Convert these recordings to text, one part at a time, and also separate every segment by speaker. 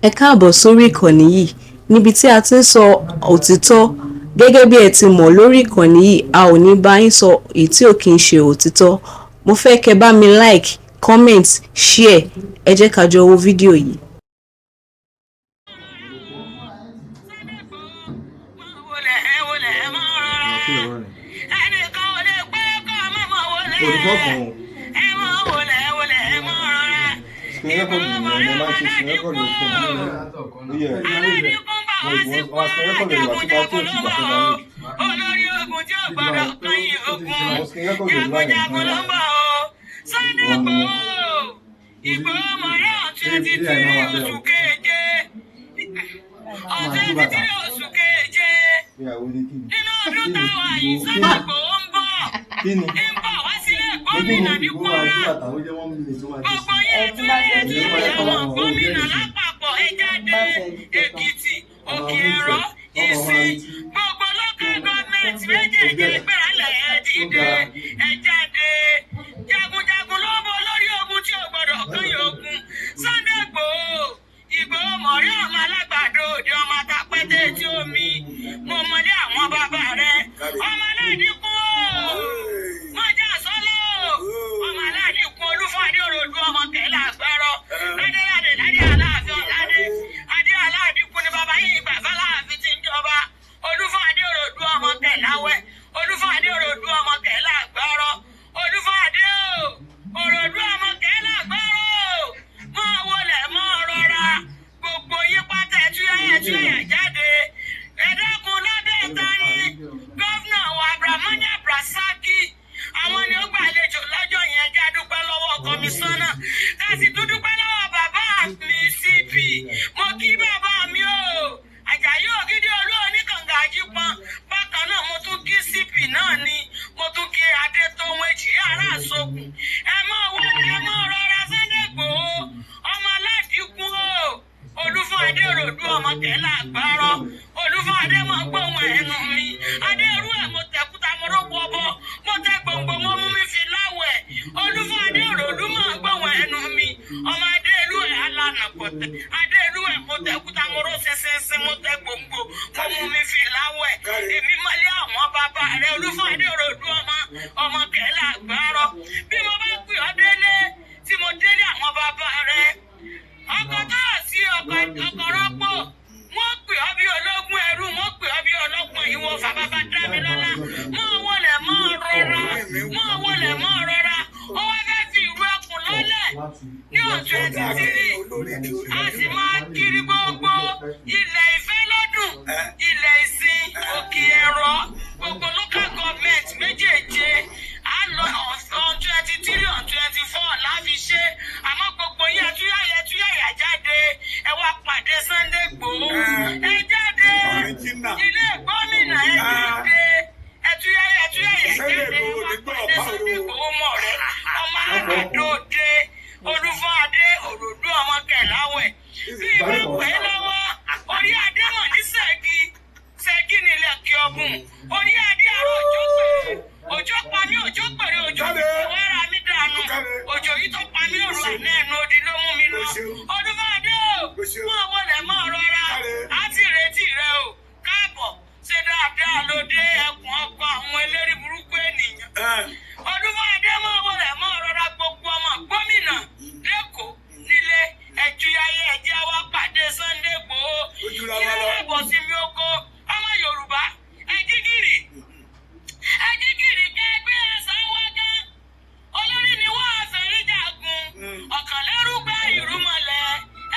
Speaker 1: Ẹ káàbọ̀ sórí ìkànnì yìí níbi tí a ti ń sọ òtítọ́. Gẹ́gẹ́ bí ẹ ti mọ̀ lórí ìkànnì yìí, a ò ní bá yín sọ èyí tí ò kí ń ṣe òtítọ́. Mo fẹ́ kẹ́ bá mi like, comment, share. Ẹ jẹ́ ká jọ wo fídíò yìí.
Speaker 2: Olórí ogun tí ó gbọ́dọ̀ kẹ́yìn ogun jagunjagun ló ń bọ̀ o. Sunday Igboho Igboho mọ̀rẹ́ ọ̀tún ti tiri oṣù keje oṣù keje nínú ọdún táwọn yìí Sunday Igboho ń bọ̀ wá sílé gómìnà ní Kwara. Gbogbo yẹn tún yẹ tí àwọn gómìnà lápapọ̀ ẹ jáde Èkìtì, Òkè Ẹ̀rọ, Ìsìn, gbogbo local government méjèèjì ìgbéralẹ̀ ẹ dìde ẹ jáde. Jagunjagun ló bọ́ lórí ogun tí ò gbọdọ̀ kẹ́yìn ogun. Sunday Igboho mọ̀rẹ́ ọmọ alágbàdo òde ọmọ atapẹ́tẹ́ tí ó mi. Mo mọlé àwọn bàbá rẹ̀ ọmọ aládìkú mọ́jà sọ́lọ́ ọmọ aládìkú Olúfọ̀dé Òròdú ọmọ kẹlẹ́ àgbẹ̀rọ ládéládé ládé aláàfin ọ̀ládé adé aládìkú ni bàbá yìí gbà fáláàfin ti ń jọba. Olúfọ̀dé Òròdú ọmọ kẹláwẹ́ Olúfọ̀dé Òròdú ọmọ kẹlẹ́ àgbẹ̀rọ Olúfọ̀dé Òròdú ọmọ kẹlẹ́ àgbẹ̀rọ mọ́ wọlé mọ́ rọra gbogbo yín pátá ẹtúyẹ̀yẹ̀ jáde. Ẹ dákun lábẹ́ ìtani gọ́vnà wa Abdulrahman Abdulrasaq àwọn ni ó gbàlejò lọ́jọ́ yẹn já dúpẹ́ lọ́wọ́ kọmíṣánná láti tún dúpẹ́ lọ́wọ́ bàbá mi CP. Mo kí bàbá mi o Àjàyí Ògìdì Olú oníkànga àjípọn. Bákan náà mo tún kí CP náà ni mo tún kí Adétòun Èjì ará Àsokùn. Ẹ mọ̀ wọlé ẹ mọ̀ rọra Sunday Igboho ọmọ aládìkú o. Olúfọ̀dé Òròdú ọmọ kẹlẹ́ àgbárọ Olúfọ̀dé mọ̀ gbóhùn ẹnu mi. Adérú ẹ̀ mo tẹ̀kúta mo rọ́pò ọbọ̀ mo tẹ gbòǹgbò mo mú mi fi láwẹ̀. Olúfọ̀dé Òròdú mọ̀ gbóhùn ẹnu mi. Ọmọ Adérú ẹ̀ alànà pọ̀tẹ́ Adérú ẹ̀ mo tẹ̀kúta mo rọ́ sẹ́sẹ́sẹ́ mo tẹ gbòǹgbò mo mú mi fi láwẹ̀. Èmi mọ́lé àwọn bàbá rẹ̀ Olúfọ̀dé Òròdú ọmọ kẹlẹ́ àgbárọ. Bí mo bá pè ọ́ délé tí mo délé àwọn bàbá rẹ̀ ọkọ̀ tó sí ọkọ̀ rọ́pò wọ́n pè ọ́ bí ológun ẹrú wọ́n pè ọ́ bí ọlọ́gbọ̀n ìwọ fàbàbà Dámilọ́lá mọ́ wọlé mọ́ rọra ó wá fẹ́ fi ìwé ẹkùn lọ́lẹ̀ ní ọjọ́ ẹtìtìrì a sì máa kiri gbogbo ilẹ̀ Ifẹ̀ lọ́dún ilẹ̀ Ìsìn Òkè Ẹ̀rọ gbogbo local government méjèèjì á lọ on 23 on 24 láfi ṣe àmọ́ gbogbo yẹn túyàyà jáde ẹ wá pàdé Sunday Igboho ẹ jáde ilé gómìnà ẹ jáde ẹ túyàyà jáde ẹ wá pàdé Sunday Igboho mọ̀ rẹ ọmọ àgbàdo òde Olúfọ̀dé Òròdú ọmọ kẹláwẹ̀ bí ìwé pẹ́ lọ́wọ́ orí adé mọ̀ ní Ṣẹ́gi nílẹ̀ kí ọgùn orí adé àrò òjò pa mí òjò pèrè òjò wàrà mi dànù òjò yìí tó pa mí òru àná ẹnu odi ló mú mi lọ. Olúfọ̀dé mọ̀ wọlé mọ́ rọra á ti retí rẹ o káàbọ̀ ṣe dáadáa lóde ẹkùn ọkọ àwọn eléré burúkú ènìyàn. Olúfọ̀dé mọ̀ wọlé mọ́ rọra gbogbo ọmọ gómìnà lẹ́kọ̀ọ́ nílé ẹ̀júyàyé ẹ̀jẹ̀ wa pàdé Sunday Igboho ilé ẹ̀bọ̀ sí mi oko ọmọ Yorùbá ẹ̀jígìrì kẹgbẹ́ ẹ̀sán wá gán olórí ni wọ́n àfẹ́rí jagun ọ̀kànlérúgba ìrúmọlẹ̀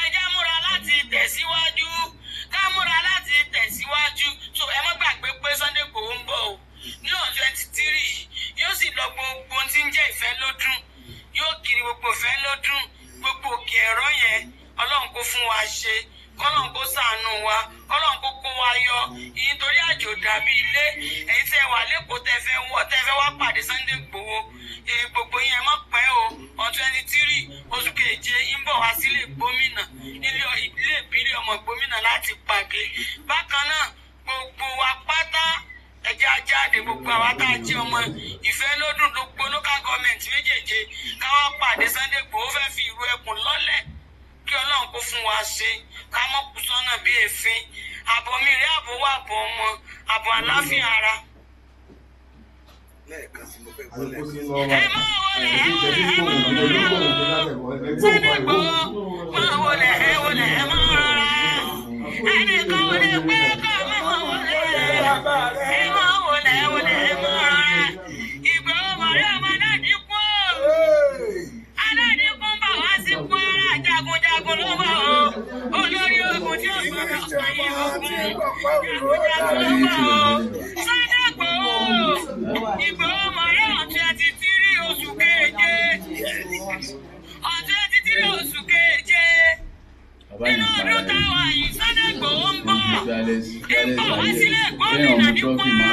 Speaker 2: ẹ̀jẹ̀ múra láti tẹ̀síwájú ká múra láti tẹ̀síwájú so ẹ má gbàgbé pé Sunday Igboho ń bọ̀ o ní on 23 yóò sì lọ gbogbo tí ń jẹ́ ìfẹ́ lódún yóò kiri gbogbo ìfẹ́ lódún gbogbo Òkè Ẹ̀rọ yẹn Ọlọ́run kó fún wa ṣe kọ́lọ́n kó ṣàánú wa kọ́lọ́n kó kó wa yọ ìyìn torí àjò dàbí ilé èyí tẹ́ wà lẹ́kọ̀ọ́ tẹ́ fẹ́ wá pàdé Sunday Igboho gbogbo yẹn mọ̀ pẹ́ o on 23 oṣù keje ń bọ̀ wá sílé gómìnà ilé ìbílẹ̀ ọmọ gómìnà láti pàdé. Bákan náà gbogbo wa pátá ẹjẹ́ ajáde gbogbo àwa tá a jẹ́ ọmọ ìfẹ́ lódùn gbogbo local government méjèèjì káwá pàdé Sunday Igboho fẹ́ fi ìró ẹkùn lọ́lẹ̀ kí Ọlọ́run kó fún wa ṣe
Speaker 3: ká mọ́ kú sọ́nà bí èéfín àbọ̀ mi rí àbọ̀ wà àbọ̀ ọmọ àbọ̀ àláfíà ara.
Speaker 2: lẹ́ẹ̀kan sí mo fẹ́ gbọ́ lẹ́ẹ̀kan.
Speaker 3: ẹ máa wọlé Sunday Igboho máa wọlé ẹ máa rọra ẹnìkan wọlé pé ká máa wọlé ẹ máa wọlé ẹ máa rọra Igboho mọ̀rí ọmọ aládìkú aládìkú bá wá sí Kwara jagunjagun ló wà ó olórí ogun tí ó gbọdọ̀ pààyè ogun jagunjagun ló wà ó Sunday Igboho Igboho mọ̀rí ọ̀tún ẹ̀ ti tírí oṣù keje ọ̀tún ẹ̀ ti tírí oṣù keje nínú ọdún táwa yìí Sunday Igboho ń bọ̀ wá sílé gómìnà ní Kwara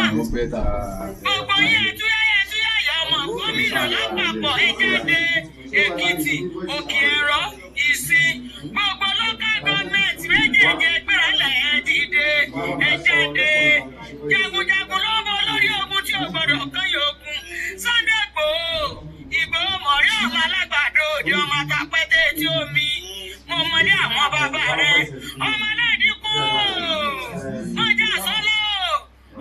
Speaker 3: gbogbo yẹtúyáyá ọmọ gómìnà lápapọ̀ ẹ jáde Èkìtì Òkè Ẹ̀rọ Ìsìn gbogbo local government méjèèjì ẹgbẹ́rẹ́lẹ̀ ẹ dìde ẹ jáde jagunjagun lọ́wọ́ olórí ogun tí ò gbọdọ̀ kán yòókùn Sunday Igboho mọ̀rí ọmọ alágbàdo òde ọmọ àtàpẹ́tẹ́ etí omi mo mọlé àwọn bàbá rẹ ọmọ aládìkú mọjà sọlọ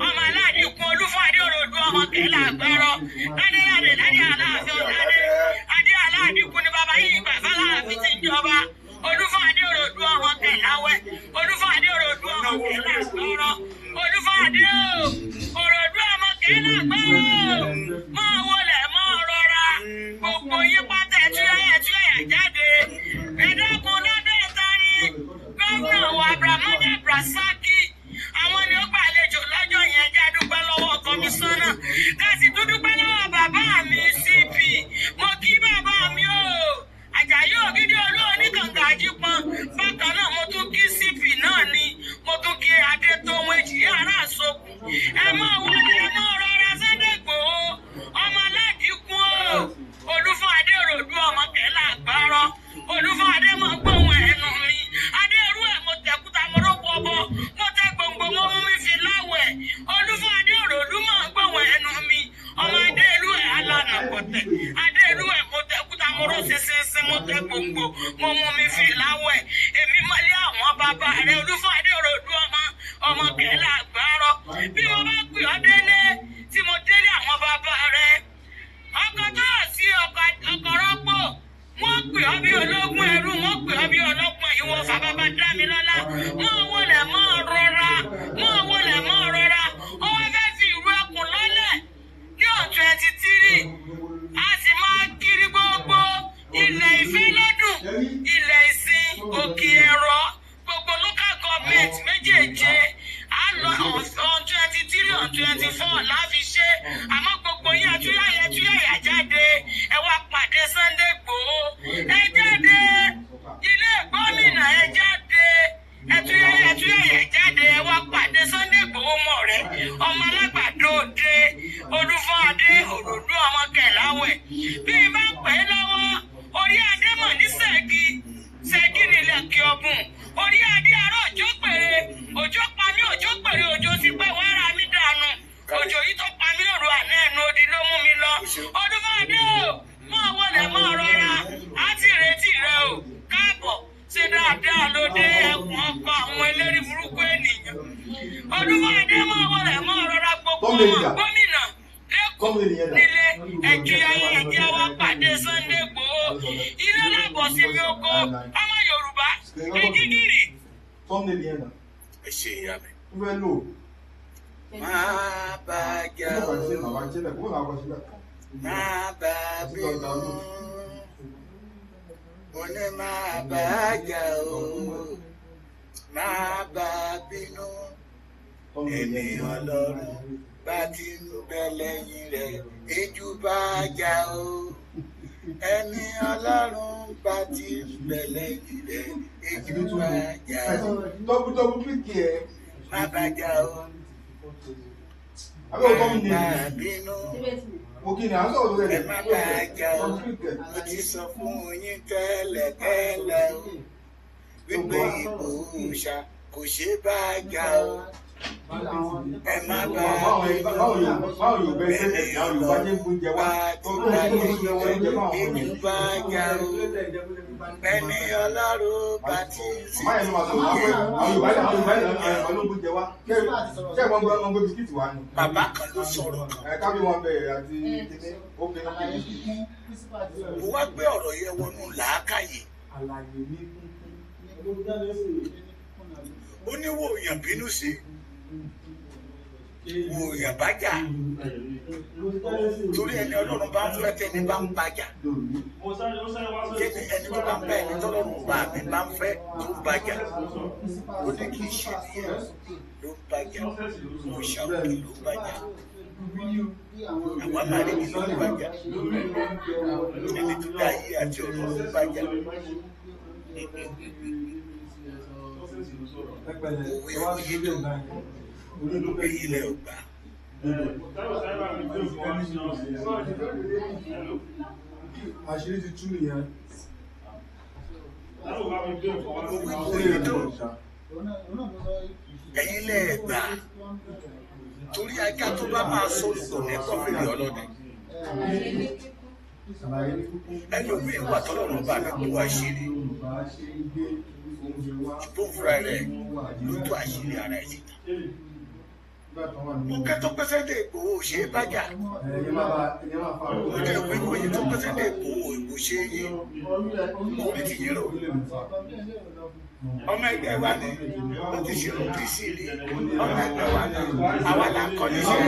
Speaker 3: ọmọ aládìkú Olúfadé Òròdú ọmọ kẹlẹ àgbẹrọ ládéládé ládé aláàfin ọ̀làdé adé aládìkú ni bàbá yìí gbà fáláàfin ti ń jọba Olúfadé Òròdú ọmọ kẹláwẹ Olúfadé Òròdú ọmọ kẹlẹ àgbẹrọ Olúfadé Òròdú ọmọ kẹlẹ àgbẹrọ máa wọlé máa rọra gbogbo yín pátá ẹtúyẹyẹ jáde ẹ̀dákun lábẹ́ ìtani gómìnà wa Abdulrahman Abdulrasaq àwọn ni ó gbàlejò lọ́jọ́ yẹn jẹ́ dúpẹ́ lọ́wọ́ kọmíṣánná káàsì tó dúpẹ́ lọ́wọ́ bàbá mi CP mo kí bàbá mi o Àjàyí Ògìdì Olú oníkànga àjípọn bákan náà mo tún kí CP náà ni mo tún kí Adétòun Èjì ará àsokùn ẹ máa wọlé ẹ máa rọra Sunday Igboho ọmọ aládìkú o Olúfadé Òròdú ọmọ kẹlẹ àgbárọ Olúfadé mọ gbóhùn ẹnu mi adéèrú ẹ mo tẹkúta mo rọpò ọbọ mo tẹ gbòǹgbò mo mú mi fi láwẹ Olúfadé Òròdú mọ gbóhùn ẹnu mi ọmọ adéèrú ẹ alànà kọtẹ adéèrú ẹ mo tẹkúta mo rọ ṣẹṣẹṣẹ mo tẹ gbòǹgbò mo mú mi fi láwẹ èmi mọlé àwọn bàbá rẹ Olúfadé Òròdú ọmọ kẹlẹ àgbárọ bí wọn bá pè ọ délé tí mo délé àwọn bàbá rẹ ọkọ̀ tó sí ọkọ̀ rọ́pò wọ́n pè ọ́ bí ológun ẹrú wọ́n pè ọ́ bí ọlọ́gbọ̀n ìwọ fàbàbà Dámilọ́lá máa wọlé máa rọra ó wá fẹ́ fi ìrú ẹkùn lọ́lẹ̀ ní ọ̀tún 23 a sì máa kiri gbogbo ilẹ̀ Ifẹ̀ lọ́dún ilẹ̀ Ìsìn Òkè Ẹ̀rọ gbogbo local government méjèèjì á lọ on 23 on 24 láfi ṣe àmọ́ gbogbo yín ẹtúyàyà jáde ẹ wá pàdé Sunday Igboho ẹ jáde ilé gómìnà ẹ jáde ẹtúyàyà jáde ẹ wá pàdé Sunday Igboho mọ̀ rẹ ọmọ alágbàdo òde Olúfadé Òròdú ọmọ kẹláwẹ bí n bá pè é lọ́wọ́ orí adé mọ̀ ní Ṣẹ́gi nílẹ̀ kí ọbùn orí adé ará òjò pèrè òjò pa mí òjò pèrè òjò ti pẹ́ wọ́n ara mi dànù òjò yìí tó pa mí lóru àná ẹnu odi ló mú mi lọ Olúfadé o máa wọlé máa rọra á ti retí rẹ o káàbọ̀ ṣe dáadáa lóde ẹkùn ọkọ àwọn eléré burúkú ènìyàn Olúfadé máa wọlé máa rọra gbogbo gómìnà lẹ́kọ̀ọ́ nílé ẹ̀jẹ̀ wa pàdé Sunday Igboho ilé lábọ̀ sí mi oko ọmọ Yorùbá ẹ̀jígìrì.
Speaker 2: ẹ ṣe ìyá mi.
Speaker 3: Má bàjẹ́ o, má bà bínú, mo ní má bàjẹ́ o, má bà bínú, èmi Ọlọ́run bá ti ń bẹ lẹ́yìn rẹ̀ èjú bá jà o, ẹni Ọlọ́run bá ti ń bẹ lẹ́yìn rẹ̀ èjú bá jà o, má bàjẹ́ o. Má bínú, ẹ má bàjẹ́ o, mo ti sọ fún yín tẹ́lẹ̀tẹ́lẹ̀ o, wípé Ìgbòho ṣá kò ṣe bá jà o, ẹ má bá
Speaker 2: báwo yóò bẹ ṣe ẹ̀sìn àwọn Yorùbá ṣe ń bú jẹ wá tó ń bá yẹ
Speaker 3: inú bá jà o ẹni Ọlọ́run bá ti sí
Speaker 2: àwọn Yorùbá ló ń bú jẹ wá ṣé wọn gbé bisikíìtì wá ni.
Speaker 3: bàbá kan ló sọ̀rọ̀ kan.
Speaker 2: kábí wọn bẹ̀rẹ̀ àti kíní ó fi
Speaker 3: mo wá gbé ọ̀rọ̀ yẹn wọnú làákàyè. ó ní wo èèyàn bínú sí wo èèyàn bájà torí ẹni Ọlọ́run bá ń fẹ́ tẹ́ni bá ń bájà kéde ẹni tó bá ń bá ẹni tọ́lọ́run bá mi bá ń fẹ́ tó ń bájà ó ní kì í ṣe nìyẹn ló ń bájà mo ṣàwùjọ ló ń bájà àwọn àmàlẹ́bí ló ń bájà ẹni tó dá ayé àti ọ̀rọ̀ ló ń bájà. Èyí lẹ ò gbà.
Speaker 2: àṣírí ti tú nìyẹn.
Speaker 3: Ẹ̀yin lẹ gbà. Torí ajá tó bá máa sọ olùkọ́ ní kọ́fìlì ọlọ́dẹ. Ẹlòmíín wà tọ́lọ́run bá mi kó àṣírí. Ṣùgbọ́n fúnra rẹ̀ ló tó àṣírí ara ẹ̀ síta. Mo kẹ́ tó pẹ́sẹ́ dé Ìgbòho ṣe é bájà. Mo jẹ́ ìwé ìròyìn tó pẹ́sẹ́ dé Ìgbòho ìbò ṣe é yí. Mo ní ti yín rò. Ọmọ ẹgbẹ́ wa ni ó ti ṣe OPC rí. Ọmọ ẹgbẹ́ wa ni àwa là ń kọ́ níṣẹ́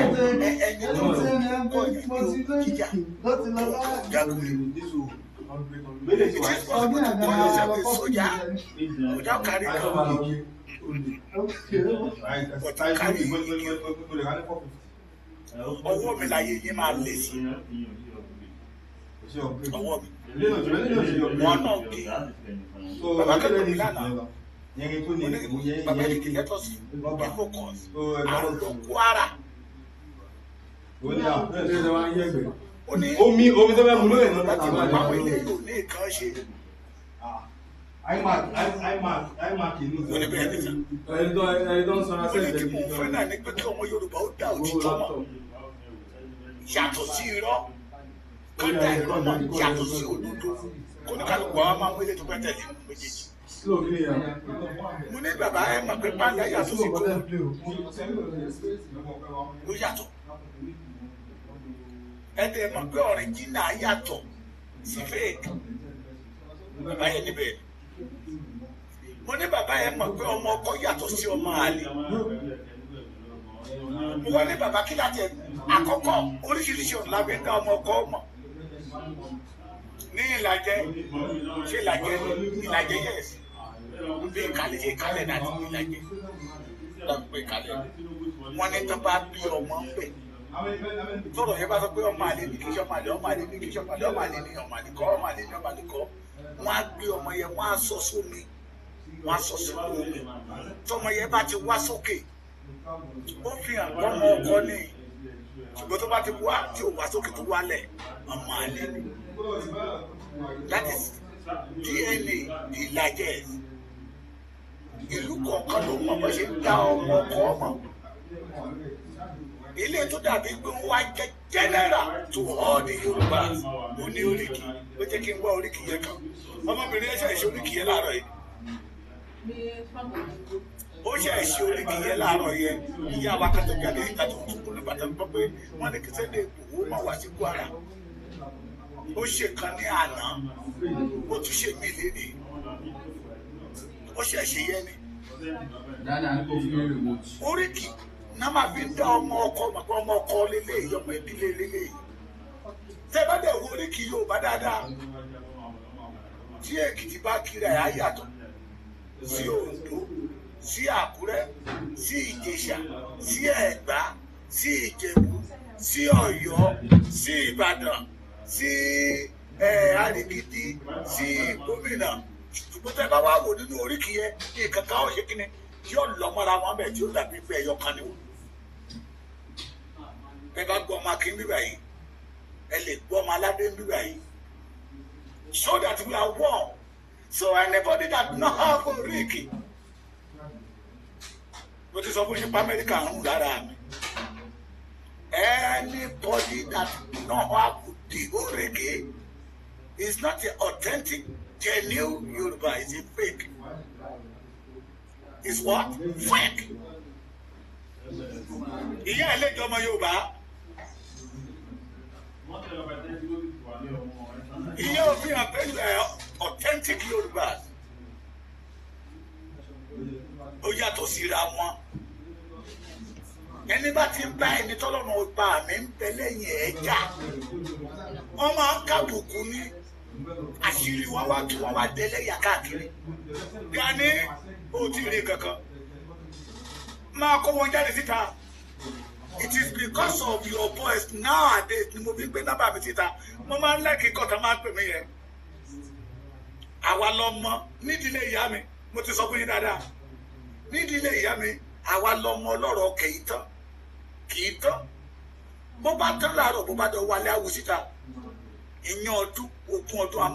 Speaker 3: ẹni tó ń kọ́ ní jíjà tó jágùn. It is possible to call yourself a soldier without carrying a gun. Ọwọ́ mi láyé yín máa lé sí. Ọwọ́ mi. Wọ́n náà kì í. Bàbá kẹ́kọ̀ọ́ mi lánàá. Bàbá yìí kì í let us be focused. Àrùn ló Kwara.
Speaker 2: Omi tó fẹ́ mú lóye náà
Speaker 3: láti máa bá ilé yóò ní nǹkan ṣe.
Speaker 2: iMac ìlú
Speaker 3: Mo ní bẹ́ẹ̀ ní sàn. Mo ní kí mo fẹ́ náà ní pé kí ọmọ Yorùbá ó dá òtítọ́ mọ̀. Yàtọ̀ sí irọ́. Ká dá irọ́ mọ̀ yàtọ̀ sí òdodo. Kò ní kálukú àwọn máa mú ilé tó fẹ́ tẹ̀lé méjèèjì. Mo ní bàbá ẹ̀ mọ̀ pé pàdé yàtọ̀ sí kò. Ó yàtọ̀. Ẹ̀dẹ̀ mọ̀ pé ọ̀rìjínà yàtọ̀ sí fake. Bàbá yẹn níbẹ̀. Mo ní bàbá yẹn mọ̀ pé ọmọ ọkọ yàtọ̀ sí ọmọ àlè. Mo wá ní bàbá kí láti àkọ́kọ́ oríṣiríṣi ọ̀nà la fi ń dá ọmọ ọkọ mọ̀. Ní Ìlàjẹ, ṣé Ìlàjẹ yẹ̀sì? Bí ìkàlẹ̀ ṣe ìkàlẹ̀ náà ti Ìlàjẹ. Dàgbé ìkàlẹ̀. Wọ́n ní tán bá bí ọmọ ń bẹ̀. Tọ́rọ̀ yẹn bá sọ pé ọmọ àlè ní kí ṣe ọmọ àlè, ọmọ àlè ní kí ṣe ọmọ àlè, ọmọ àlè ní ọmọ àlè kọ́, ọmọ àlè ní ọmọ àlè kọ́. Wọ́n á gbé ọmọ yẹn, wọ́n á sọ sómi, wọ́n á sọ sínú omi. Tọ́mọ yẹn bá ti wá sókè, ó fi hàn ọmọ ọkọ ní. Ṣùgbọ́n tó bá ti wá tí ò wá sókè tó wálẹ̀, ọmọ àlè ní. That is DNA Ìlàjẹ. Ìlú kọ̀ọ̀kan ló mọ̀ bó ṣe ń dá ọmọ ọkọ ọmọ. Ilé tó dàbí pé wọ́n wá jẹ́ general to all the Yorùbás. Mo ní oríkì, ó jẹ́ kí n wá oríkì yẹn kan. Ọmọbìnrin ẹ̀ṣẹ̀ ìṣe oríkì yẹn láàárọ̀ yìí. Ó ṣe ìṣe oríkì yẹn láàárọ̀ yẹn. Ìyá wa kan tó jáde níta tó tún kún ní bàtà gbọ́ pé wọ́n ní kí Sunday Igboho máa wá sí Kwara. Ó ṣe kan ní àná, ó tún ṣe mí lénìí. Ó ṣe ṣe yẹn ni. Oríkì náà máa fi ń dá ọmọ ọkọ màgbọ́ ọmọ ọkọ lélẹ́yìí ọmọ ìdílé lélẹ́yìí. Tẹ́ bá dẹ̀ wo oríkì Yorùbá dáadáa, tí Èkìtì bá kiri ẹ̀ á yàtọ̀ sí Oǹdó, sí Àkúrẹ́, sí Ìjẹ̀ṣà, sí Ẹ̀gbá, sí Ìjẹ̀bú, sí Ọ̀yọ́, sí Ìbàdàn, sí Àrèkìtì, sí Gómìnà. Ṣùgbọ́n tẹ́ bá wá wò nínú oríkì yẹn ní ìkankan ọ̀ṣẹ́ kínní yóò lọ mọ́ra wọn bẹ̀ tí ó dàbí pé ẹyọ kan ni wọ́n. Bẹ́ẹ̀ bá gbọ́ ọmọ Akin bíbá yìí, ẹ lè gbọ́ ọmọ Aládé bíbá yìí. So that we are one. So anybody that not have oríkì, bó ti sọ fún yín pa Amẹ́ríkà ń lára mi. Anybody that know how the Orege is not an authentic, genuine Yoruba, is a fake. Is what? Fake. Ìyá ẹlẹ́jọ́ ọmọ Yorùbá. Ìyá òfin àpẹẹrẹ authentic Yorùbá. Ó yàtọ̀ síra wọn. Ẹni bá ti ń bá ẹni tọ́lọ́run ọba mi ń bẹ lẹ́yìn ẹ̀já. Wọ́n máa ń kábùkù ní àṣírí wọn wá kí wọ́n wá dẹ́lẹ́yà káàkiri. Gani ó ti rí kankan. Máa kó wọn jáde síta. It is because of your voice nowadays ni mo fi gbé nọ́mbà mi síta. Mo máa ń lẹ́kìí kọ́ta máa ń pè mí yẹn. Àwa lọmọ nídìílé ìyá mi, mo ti sọ fún yín dáadáa. Nídìílé ìyá mi, àwa lọmọ ọlọ́rọ̀ kì í tán. Bó bá tán láàárọ̀ bó bá dọ̀ wálé àwò síta. Ìyẹn ọdún, ogún ọdún a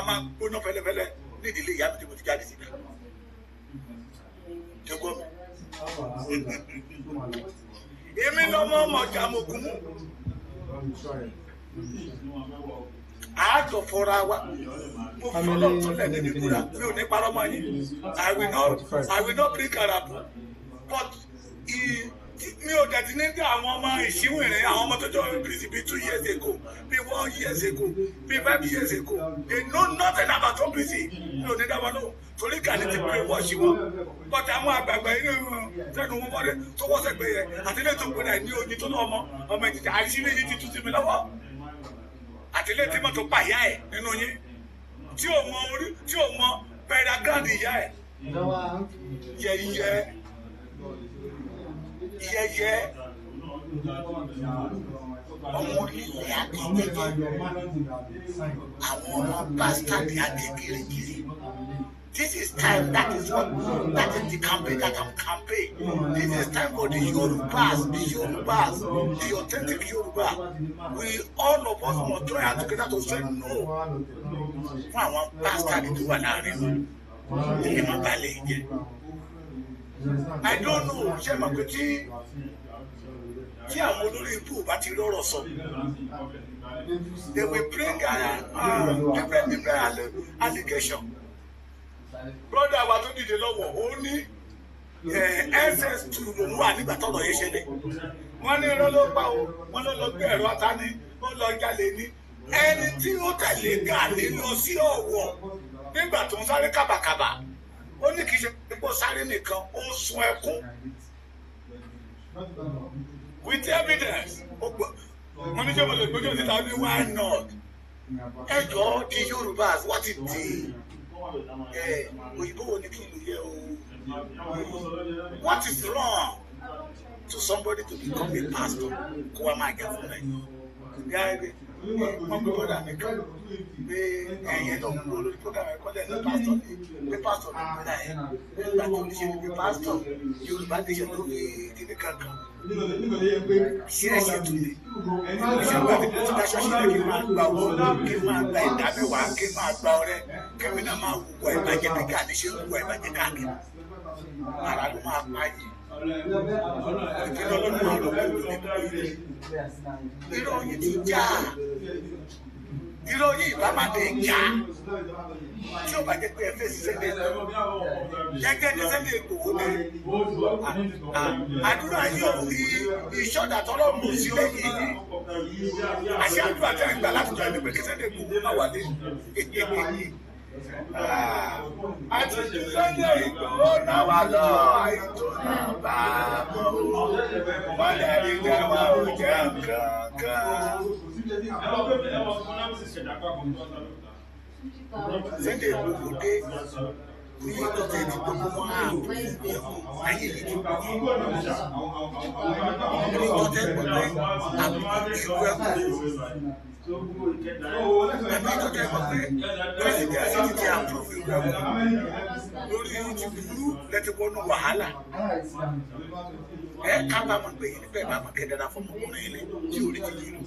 Speaker 3: máa ń gbóná fẹ́lẹ́fẹ́lẹ́ nídìílé ìyá mi tí mo ti jáde síta. Jọgbọ́n mi. Èmi lọ́mọ ọmọjà mogun mú. Àádọ́ fọ́ra wa. Mo fọ́lọ́ tó lẹ́nu ní kúrà. Mi ò ní parọ́ mọ́ yín. I will not bring Arabu. But mi ò dẹ̀ ti ní dá àwọn ọmọ ìṣíwìnrin, àwọn ọmọ tó jọ OPC bí 2 years ago, bí 1 years ago, bí 5 years ago. They know nothing about OPC. Mi ò ní dá wọn lóhùn. Torí Gani ti pè wọ́n sí wọn. But àwọn àgbààgbà inú sẹ́nu wọn wọlé tó wọ́n sẹ́gbẹ̀ yẹn. Àtìlẹ́ tó gbé náà ní oyin tó lọ́ ọmọ ìjìjà àìsílẹ̀ yìí ti tún sí mi lọ́wọ́. Àtìlẹ́ tí mọ́tò pa ìyá ẹ̀ nínú yín. Tí ò mọ bẹ̀rẹ̀ gáàdì ìyá ẹ̀. Yẹyẹ ọmọ ilé àgbẹ̀jẹ̀jẹ̀ àwọn ọmọ bastard àgbẹ̀gẹ̀rẹ̀gẹ̀rẹ̀. This is time, that is the campaign that I'm campaigning. This is time for the Yorubas, the authentic Yoruba. We all of us must join hands together to say no. Fún àwọn bastard tó wà láàrin wọn, ilé máa balẹ̀ jẹ́. I don't know, ṣé màá pé tí àwọn olórí ibú bá ti rọrọ̀ sọ, they will bring different allegation. Brother wa tó dìde lọ́wọ́ ó ní SS2 lòun wà nígbà tọ́lọ̀ yẹn ṣẹlẹ̀. Wọ́n ní irọ́ ló pa o, wọ́n ló lọ gbé ẹ̀rọ ata ní, ó lọ jalè ní. Ẹni tí ó tẹ̀lé Gani lọ sí Ọ̀wọ̀ nígbà tó ń sáré kábàkàbà. Ó ní kì í ṣe pé kó sáré nìkan, ó sun ẹkún. With evidence. Wọ́n ní ṣé mo lè gbójú síta ní why not? Ẹ jọ̀ọ́ di Yorùbá, what is the òyìnbó wo ni kí n lò yẹ o? What is wrong to somebody to become a pastor? Kó wa máa jẹ fún mi. Wọ́n gbé bọ́dà mi kan pé ẹ̀yìn náà kú olórí program ẹ̀kọ́ lẹ́nu pásítọ̀ ní pásítọ̀ ní ìpínlẹ̀ yẹn. Nígbà tó ní ṣe ní pé pásítọ̀ Yorùbá nation ló fi kíní kankan. Ṣé ẹ ṣe tún lè? Ṣé ìgbà tí mo ti dá ṣọ́ọ̀ṣì rẹ̀ kí n máa gba owó, kí n máa gba ìdá mẹ́wàá, kí n máa gba ọrẹ, kẹ́mi náà máa wùwà ìbàjẹ́ bí Gani ṣe ń wùwà ìbàjẹ́ káàkiri. Ara ló máa pa yìí. Ìpínlẹ̀ Ọlọ́run máa lọ pẹ̀lú ìlú. Irọ́ yìí ti já. Irọ́ yìí bá má dé já. Tí ó bá jẹ́ pé ẹ fẹ́ sí Sunday Igboho. Gẹ́gẹ́ ní Sunday Igboho ni. Àdúrà yóò rí ìṣọ́dà tọ́lọ́ mú sí lẹ́yìn yìí. Àṣẹ àdúrà tẹ̀ ń gbà láti jọ ẹni pé kí Sunday Igboho má wálé. Àti Sunday Igboho náà wà lọ àìtó náà bá bọ̀. Wọ́n lè rí ìjọba ò jẹ́ nǹkan kan. Sunday Igboho dé ní ìtọ́jú ti gbogbo wọn ààbò ayé ìlú gbogbo ní ìtọ́jú gbogbo ìlú ẹ̀kọ́. Àbí ìtọ́jú ẹ̀kọ́ pé pẹ́sidẹ̀ntì ti àpúrúfù ìlú ẹ̀kọ́ lórí ìtìbúrú lẹ́tí wọnú wàhálà. Ẹ kábàámọ̀ pé yìí níbẹ̀ bá máa kẹ́dẹ́ra fún ọmọkùnrin ilé tí orí ti yìí lò.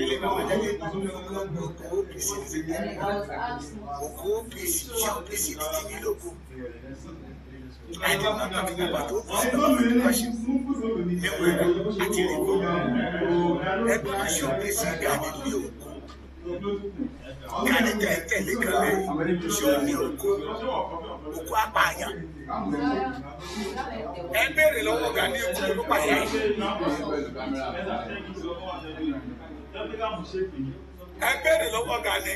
Speaker 3: Ilé bàbá jẹ́ òkú OPC ti ti òkú OPC tí OPC ti ti yín lógo. I did not talk about opposition níwèrè àti ìrìnkò. Ẹgbẹ́ máa ṣe òpin sí Gani ní òkú. Gani tẹ̀lé kan lẹ́yìn ṣé ó ní òkú apààyàn. Ẹ béèrè lọ́wọ́ Gani òkú ló pààyàn yìí. Ẹ béèrè lọ́wọ́ Gani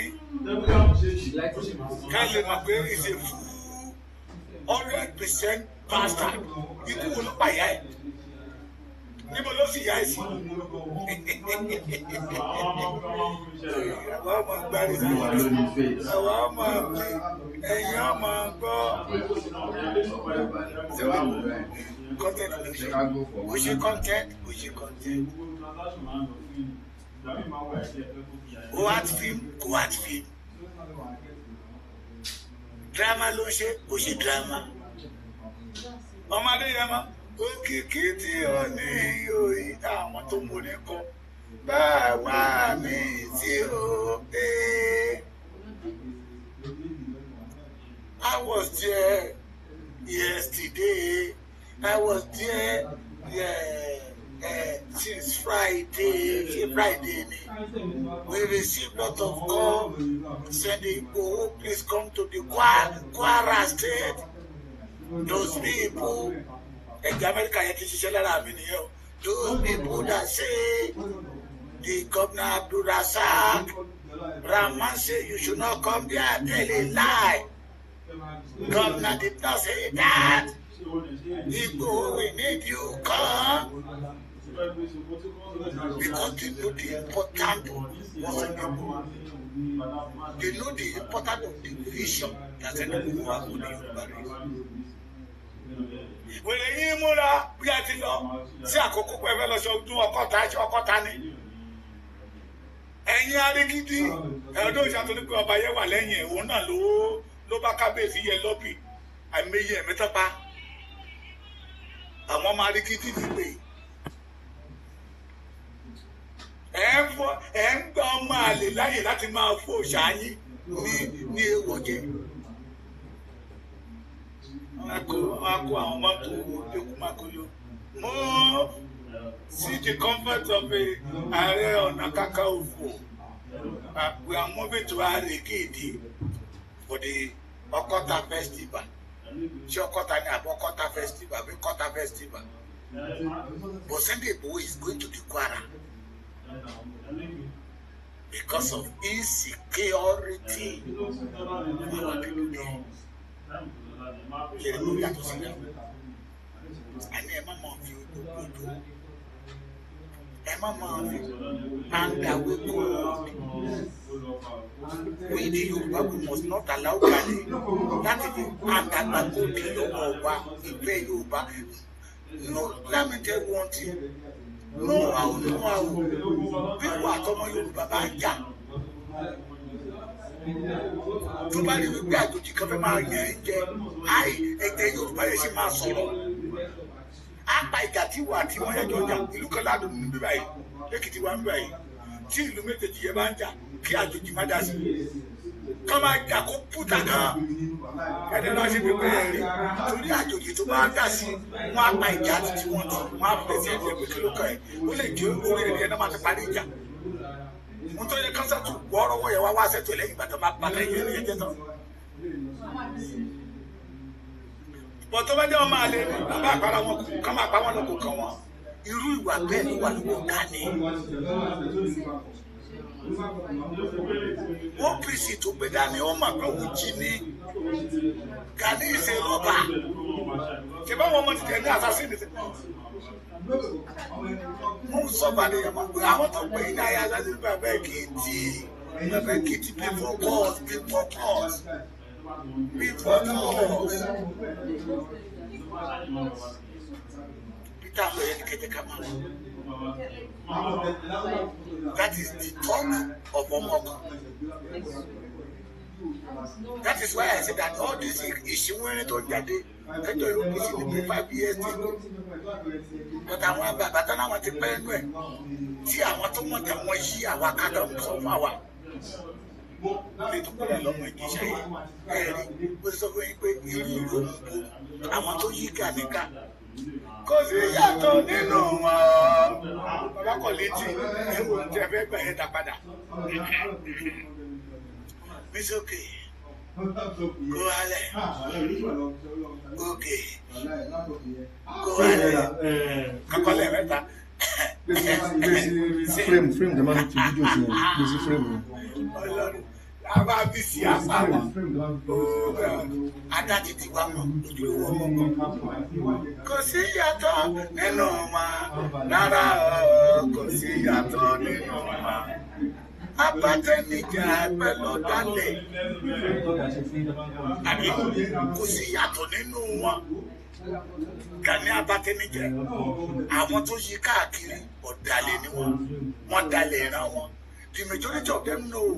Speaker 3: ká lè mọ̀ pé ìṣe fún 100% bastard ikú wo ló pààyàn ẹ̀. Níbo ló sì yá ẹ̀sìn? Àwọn ọmọ gbárí sí àwọn ọmọ mi ẹ̀yìn ọmọ gbọ́. Content ló ṣe. Kò ṣe content. Kò art film. Drama ló ṣe, kò ṣe drama. Ọmọdé yẹn mọ́. Òkìkí tí ó ní òyì àwọn tó mú ní kọ báwa mi tí ó dé. I was there yesterday. I was there since Friday. We received lot of call saying, "Oh, please come to the Kwara State." Those people. America yẹn ti ṣiṣẹ́ lára mi nìyẹn o. Those people that say the governor Abdulrasaq Rahman say you should not come there, tell a lie. Governor did not say that. Igbo, we need you come. Because they know the importance of Igbo. They know the importance of the vision that Igbo have for the Yoruba race. Wèrè yín múra bí a ti lọ sí àkókò pé fẹ́ lọ sọ ọdún ọkọta ni. Ẹ̀yin arígídí ẹ̀rọ̀dọ́ ìṣàtúndì pé ọba yẹn wà lẹ́yìn ẹ̀wọ̀n náà ló bá kábíyèsí yẹ lọ́bì àìmọye ẹ̀mẹ́tọ́pá. Àwọn ọmọ arígídí ti pè. Ẹ̀ ń gba ọmọ àlè láyè láti máa fò ṣááyí ní èèwọ̀jẹ̀. Ako àwọn mọ́tò eku makolo. Mo see the comfort of Ààrẹ Ọ̀nà Kakanfò. We are moving to Arekede for the Okota festival. Ṣé Okota ni àbọ̀ Okota festival àbí Kota festival? But Sunday Igboho is going to the Kwara because of insecurity. Our people there. Kiri yàtọ̀ sílẹ̀ àní ẹ má máa fi òdòdó ẹ má máa fi àǹdàwé kó we the Yorùbá we must not allow Gani láti fi àǹdàgbà kó di lọ́wọ́ wa ìfẹ́ Yorùbá. No, let me tell you one thing. No àwọn bí wà tọmọ Yorùbá bá ń jà tó bá rí wípé àjòjì kan fẹ́ máa yàn ẹ́ jẹ ẹ̀jẹ̀ Yorùbá yẹn sì máa sọ̀rọ̀. Àpá ìjà tí wà tí wọ́n yẹjọ́ jà ìlú kan ládùn ní bíbá yìí lẹ́kìtì wà ń bíbá yìí tí ìlú méjèèjì yẹn bá ń jà kí àjòjì má dá sí kọ́ máa jà kó pútà náà ẹni náà ṣe pípẹ́ ẹ̀ rí torí àjòjì tó bá dá sí wọ́n àpá ìjà tí wọ́n ti wọ́n á pèsè ẹ̀jẹ̀ pé kí ló kàn ẹ́ ó lè jẹ́ orílẹ̀-èdè náà máa ti parí ìjà. Mo tọ́ yẹ kọ́nsẹ́tù gbọ́ọ́rọ́ wọ̀ yẹ wá wá sẹ́tù lẹ́yìn ìgbà tó máa pa lẹ́yìn ẹ̀yẹ jẹ́ tán. Bọ̀ tó bá jẹ́ ọmọ àlè ni bàbá àpárá wọn kù ká máa pa wọn lọ́kọ̀ kan wọn. Irú ìwà bẹ́ẹ̀ ló wà lọ́wọ́ Gani. OPC tó gbé dání ó mà pé òun jí ní Gani ṣe rọ́bà. Ṣé báwọn ọmọ ti tẹ̀ ní àsásí ni? Mo sọ bàdé yẹn máa pé àwọn tó pè ní ayé aláṣẹ bàbá Èkìtì be focused. Peter Oye ni kẹjẹ ká máa. That is the talk of Omoko. That is why I say that all this ìṣíwẹ́rẹ́ tó jáde ẹjọ́ yóò bí sí ní 5 years ago. But àwọn bàbá tán náà wọ́n ti pẹ́ nú ẹ̀ tí àwọn tó mọ̀ tẹ̀ wọ́n yí àwa kádà ń sọ fún àwa. ilé tó kọ́lá lọ́mọ Ìjẹ̀ṣà yìí ẹ̀rí ó sọ fún yín pé irú ìlú òmùgbò àwọn tó yí Gani ká kò sí yàtọ̀ nínú wọn bàbá kọ̀ létí ẹ̀wọ̀n tẹ fẹ́ gbà yẹn dá padà mísókè kó wálẹ̀ òkè kó wálẹ̀ kakọ́lẹ̀ mẹ́ta.
Speaker 2: frame the man to video sí busy frame
Speaker 3: àbá bí sí àpá wa adájí ti wá mọ ojúlówó ọmọ kò sí yàtọ̀ nínú wa rárá kò sí yàtọ̀ nínú wa abatẹnijà pẹ̀lú dalẹ̀ àbí kò sí yàtọ̀ nínú wa. Gani abatẹnijẹ àwọn tó yí káàkiri ọ̀dàlẹ̀ ni wọ́n dalẹ̀ ìran wọn the majority of them know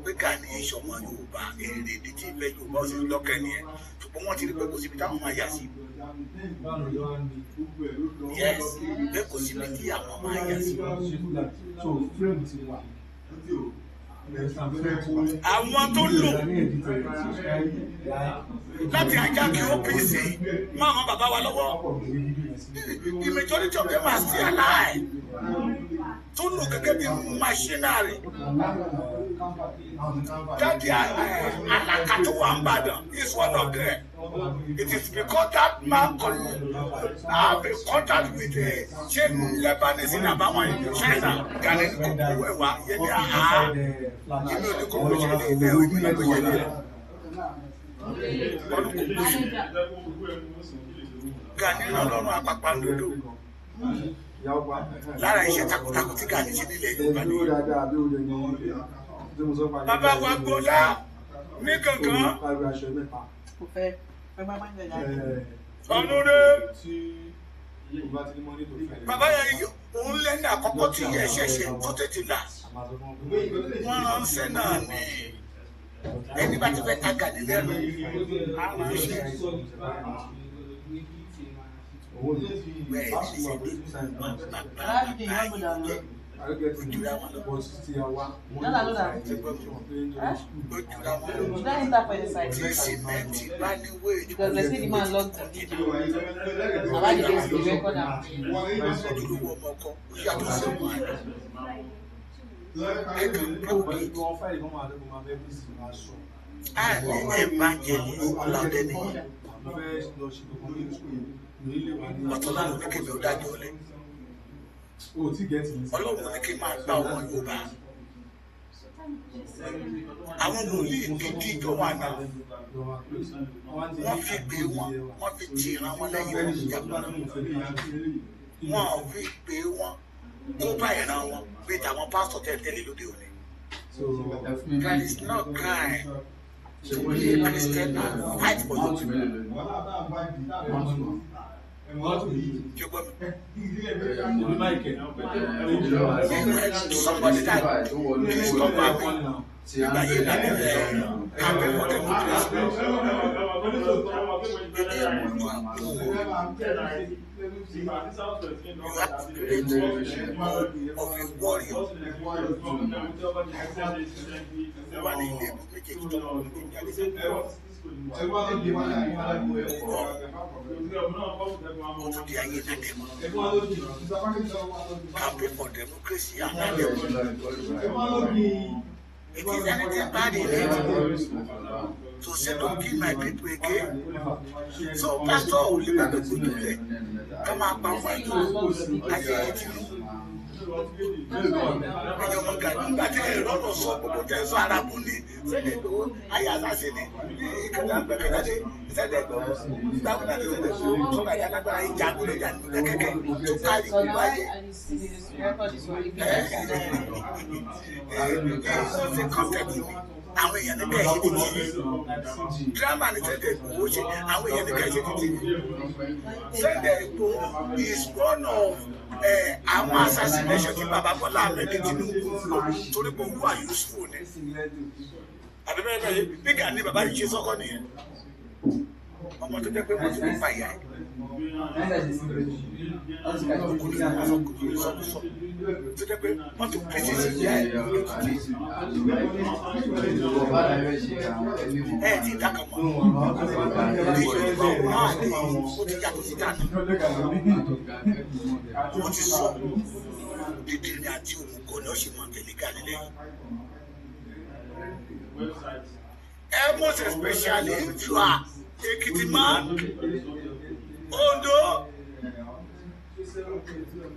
Speaker 3: pé Gani ìṣọmọ Yorùbá èrè ìdí tí ìfẹ́ Yorùbá ó sì lọ́kẹ́ nìyẹn ṣùgbọ́n wọ́n ti rí pé kò síbi táwọn máa yà sí yes pé kò síbi tí àwọn máa yà sí. Àwọn tó lò láti ajá kí OPC mọ àwọn bàbá wa lọ́wọ́ the majority of them are still alive tó lò gẹ́gẹ́ bí machinery dáàdi Alaka tó wà ń Ìbàdàn is one of them. It is because that man have a contact with ṣé Lebanese ní àbáwọn China Gani kò kú ẹ̀wà yẹn ní àhá inú ní kò kú ṣe ilé ìwé ìgbàgbọ́ yẹn ní ọdún kò kú sí. Gani lọ́lọ́run àpàpàǹdodo lára iṣẹ́ takuntakun tí Gani ṣe nílẹ̀ Yorùbá ni. Bàbá wa gbọ́dá ní kankan. Ọ̀nùrẹ́ bàbá yẹn òun lẹ́nu àkọ́kọ́ tí yẹ ṣẹ̀ṣẹ̀ tó tètè là wọ́n ránṣẹ́ náà ní ẹni bá ti fẹ́ ta Gani lẹ́nu àránṣẹ́ bẹ́ẹ̀ ní ṣe dé ojúra wọn lọ tí sìmẹ́ntì bá ní wéèjì ojúlówó ọmọ ọkọ yàtọ̀ sí ọmọ àná ẹ̀ka pọ́ọ̀kì àní evangelist ọlọ́dẹ nìyí ọ̀tọ̀lá ló ní kébì ó dájọ́ lẹ̀ Ọlọ́run ní kí n máa gba ọmọ Yorùbá àwọn wòlíì gidi ìjọ wà náà wọ́n fi gbé wọn wọ́n fi tì ìran wọn lẹ́yìn wọn ìjàpá wọn ò fi gbé wọn kó bá ìran wọn bí tàwọn pásítọ̀ tẹ̀lé lóde òní. That is not crime to be a Christian and fight for your people. Somebody that please come back. Campaign for democracy. You have to create of a warrior. Campaign for democracy and it is anything bad in it to say don't kill my people again. So pastor Olibado Kudule come up and fight you. I say it you. Ẹ̀yọ́ mọ̀ Gani nígbà tí ẹ̀rọ lọ sọ gbogbo tẹ̀sán Arabu ni sẹ́dẹ̀ tó ayé àṣàṣe ni ìkẹta gbẹ̀kẹ̀jáde sẹ́dẹ̀ tó gbàgbọ́dá ti sẹ́dẹ̀ tó sọ́kà yà lágbára ìjà gbọ́dọ̀ ìjà nílẹ̀ kẹ̀kẹ́ tó kárí ìlú ayé. Ẹ̀ẹ́dẹ̀ẹ́dẹ́ ṣe kọ́ńtẹ̀tì mi. Àwọn èèyàn ní kẹ́ ẹ̀ ṣe ti tì í dírámà ní Sunday Igboho ṣe àwọn èèyàn ní kẹ́ ẹ̀ ṣe ti tì í Sunday Igboho is one of àwọn assassination tí bàbá Bọ́lá Ahmed Tinubu lò torí pé owó àyùsùfò ni àbí bẹ́ẹ̀ bẹ́ẹ̀ bí Gani bàbá yìí ṣe sọ́kọ́ nìyẹn ọmọ tó jẹ́ pé wọ́n ti fi fàyà ẹ̀ ọkùnrin àwọn ọkùnrin sọ́kùsọ tó jẹ́ pé mọ́tò pèsè sí ìyá ẹ̀ ẹ̀ ti dákà mọ́ ní Yorùbá òun náà lè ó ti yàtọ̀ sí dáná ó ti sọ dídì ní àti òmùgọ̀ ni ó sì mọ̀ tẹ̀lé Galilei. Most especially if you are Ekiti man, Ondo,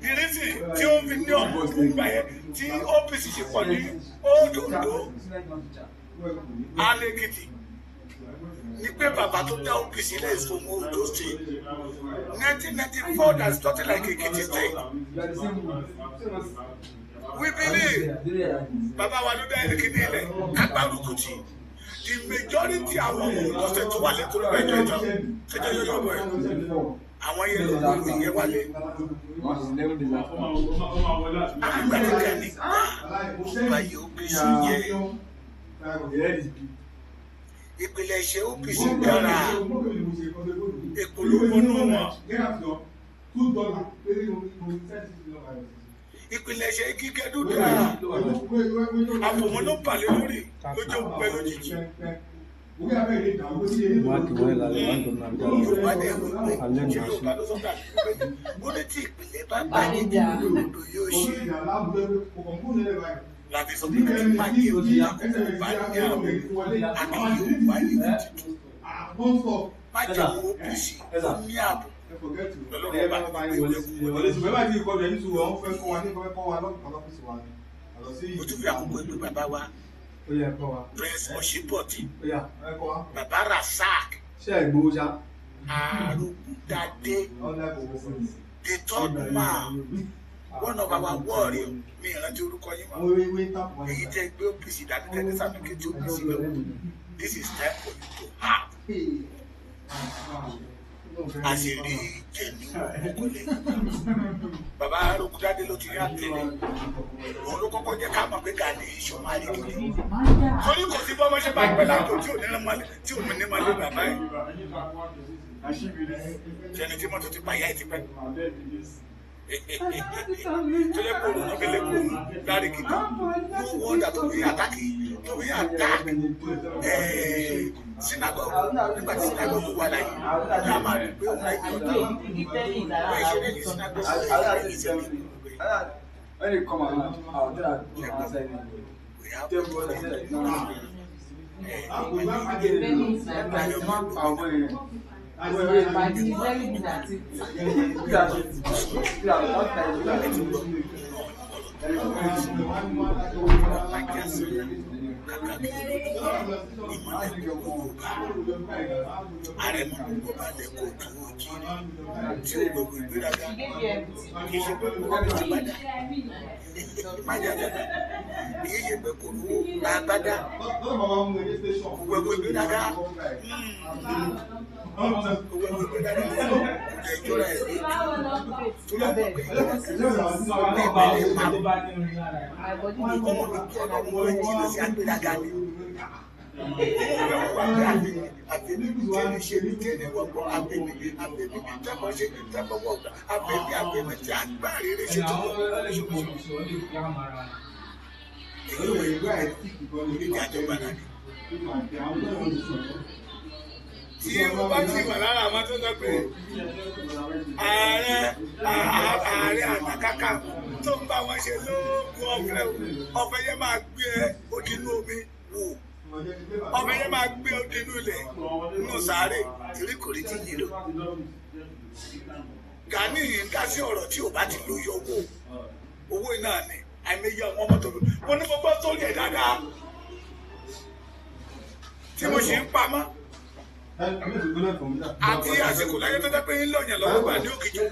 Speaker 3: ìrísí tí ó fi ní ọmọ ìgbà yẹn tí OPC ṣe pọ̀ ní Old Ondo and Ekiti ní pé bàbá tó dá OPC lẹ́yìn fún Ondo State 1994 that's nothing like Ekiti State. We believe bàbá wa ló dá Ekiti ilẹ̀ Agbárùkùtì. The majority àwọn ọmọ ọ̀sẹ̀ tó wà lẹ́kọ̀ọ́ lọ́wọ́ ẹjọ́ ẹjọ́ yóò bọ̀ ẹ̀ àwọn yẹn ló wọlé ìyẹn wálé. Àgbàdìkà ní báyìí OPC yẹ ìpìlẹ̀ ìṣe OPC dára èkó ló wọnú wọn. Ìpìlẹ̀ ìṣe kíkẹ́ dúdú àfòmọ́ ló balẹ̀ lórí lójó pẹ́ lójijì. Yorùbá dẹ̀ wí pé Yorùbá ló sọ́kà ó ní tí ìpìlẹ̀ bá bàjẹ́ tí olódò yóò ṣe. Láti sọ pé kí n má jẹ́ òní àkókò bá ní àwọn àbí Yorùbá ní tuntun. Má jẹ́ owó OPC ó ní ààbò. Mo tún fi àkókò ìlú bàbá wa Prince Oshiboti bàbá Rasak Arugundade the third man one of our warrior mi ìrántí orúkọ yín mọ́ èyí tẹ́ gbé OPC dání tẹ́lẹ̀ sábẹ́ kejì OPC lọ this is time for you to have. Àṣírí jẹ̀mí ọkọlẹ̀. Bàbá Arugundade ló ti rí àtẹ̀lé. Òun ló kọ́kọ́ jẹ́ ká mọ̀ pé Gani ìṣọ̀mọ́ àríkìlẹ̀. Torí kò sí bọ́mọ́ ṣe bá pẹ́ lájò tí ò ní ní máa lé bàbá ẹ̀. Jẹ́ni tí mọ́tò ti pa ìyá ẹ̀ ti pẹ́. Tó yẹ kó lóun fi lè kó lárí gidi. Ló wọ́n dà tó fi àtàkì synagogue nígbà tí synagogue wà láyé ní a máa rí pé ó máa yọ ọ́ wọ́n ìṣẹ̀lẹ̀ ní synagogue ìṣẹ̀lẹ̀ ààrẹ mọ gbogbo bá lè kó tó ojì tí ó gbogbo ìgbéraga kì í ṣe pé kò ní àgbàdá májàdá kì í ṣe pé kò ní àgbàdá gbogbo ìgbéraga gbogbo ìgbéraga kò lè jọra ẹ̀ lójú tó lọ bọ̀ pé ìgbéraga ọmọ mi kí ọ̀nà ọmọ rẹ̀ jìnnà sí àgbéraga ni. Àbẹ̀bí kéde ṣe ní kéde wọ́pọ̀ àbẹ̀bí tẹ́kọ̀ ṣe tẹ́kọ̀ wọ́pọ̀ àbẹ̀bí tí a gbá rere ṣe tó wọ́pọ̀ lọ́sọ̀rọ̀. Èyí wọ̀ ìgbà ẹ̀ ní àjọba náà ni. Tí wọ́n bá ti wà lára àwọn tó sọ pé ààrẹ àtàkàkà tó ń bá wọn ṣe lóògùn ọ̀fẹ́ yẹn máa gbé odinú omi wò. Ọmọ yẹn máa gbé òde inú ilẹ̀ nínú sáré torí kò rí ti yìí lò. Gani yìí ń dá sí ọ̀rọ̀ tí ò bá ti lóye owó náà ni àìmọye àwọn ọmọ tó lò. Mo ní gbogbo tó yẹ dáadáa tí mo ṣe ń pamọ́. Àti àsìkò láyé tó dẹ́ pé ń lọ̀yàn lọ́wọ́ gbà ní Òkìjọ.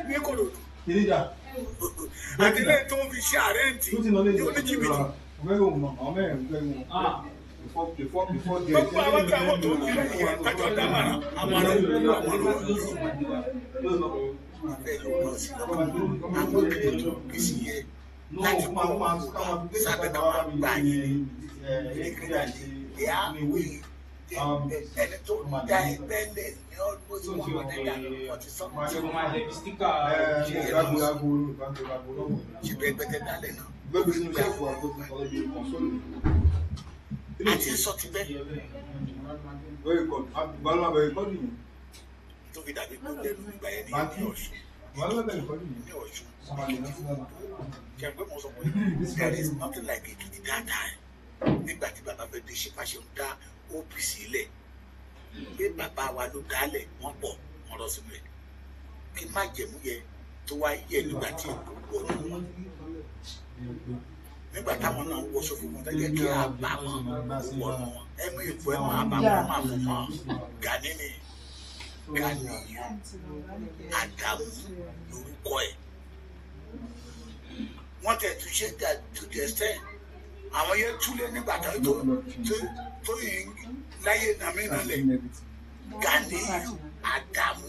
Speaker 3: Ní Kòròdú. Àti lẹ́yìn tó ń fi ṣe àrẹ́ǹtì ní oníjìbìtì. Gbogbo àwọn tí àwọn tó ń kí lẹ́yìn yẹn tájọ dámàrà àmàrà àwọn kìlọ̀ kì í sí yẹ láti kọ́ sábẹ́ ká máa gbà yín ní ìgbéra ní ìyá ìwé ẹni tó dá ẹgbẹ́ lẹ̀ ní almost 140 something. ṣùgbọ́n ẹgbẹ́ tẹ dálẹ̀ náà. àti sọ ti bẹ́ẹ̀. tó fi dàbí pé lẹ́nu ìgbà yẹn ní Ọ̀ṣun. ní Ọ̀ṣun. kẹ̀gbẹ́ mo sọ pé there is nothing like Èkìtì that time. nígbà tí bàbá fẹ́ dé Ṣífàṣẹ ń dá OPC lẹ̀ pé bàbá wa ló dálẹ̀ wọ́n pọ̀ wọ́n rọ sínú ẹ̀ kí má jẹ̀mú yẹ tó wá yẹ nígbà tí èkó wọ̀ ní wọn nígbà táwọn náà wọ sọ fún wọn tẹ́lẹ̀ kí àbámọ̀ wọ̀ ní wọn ẹ̀mú ìfọ̀ ẹ̀mú àbámọ̀ máa fún wọn Gani ni Ganiyu Adamu lórúkọ ẹ̀ wọ́n tẹ̀ tún ṣe to the extent àwọn yẹn túlẹ̀ nígbà tó yìí láyé nàmínà lẹ̀ Ganiyu Adamu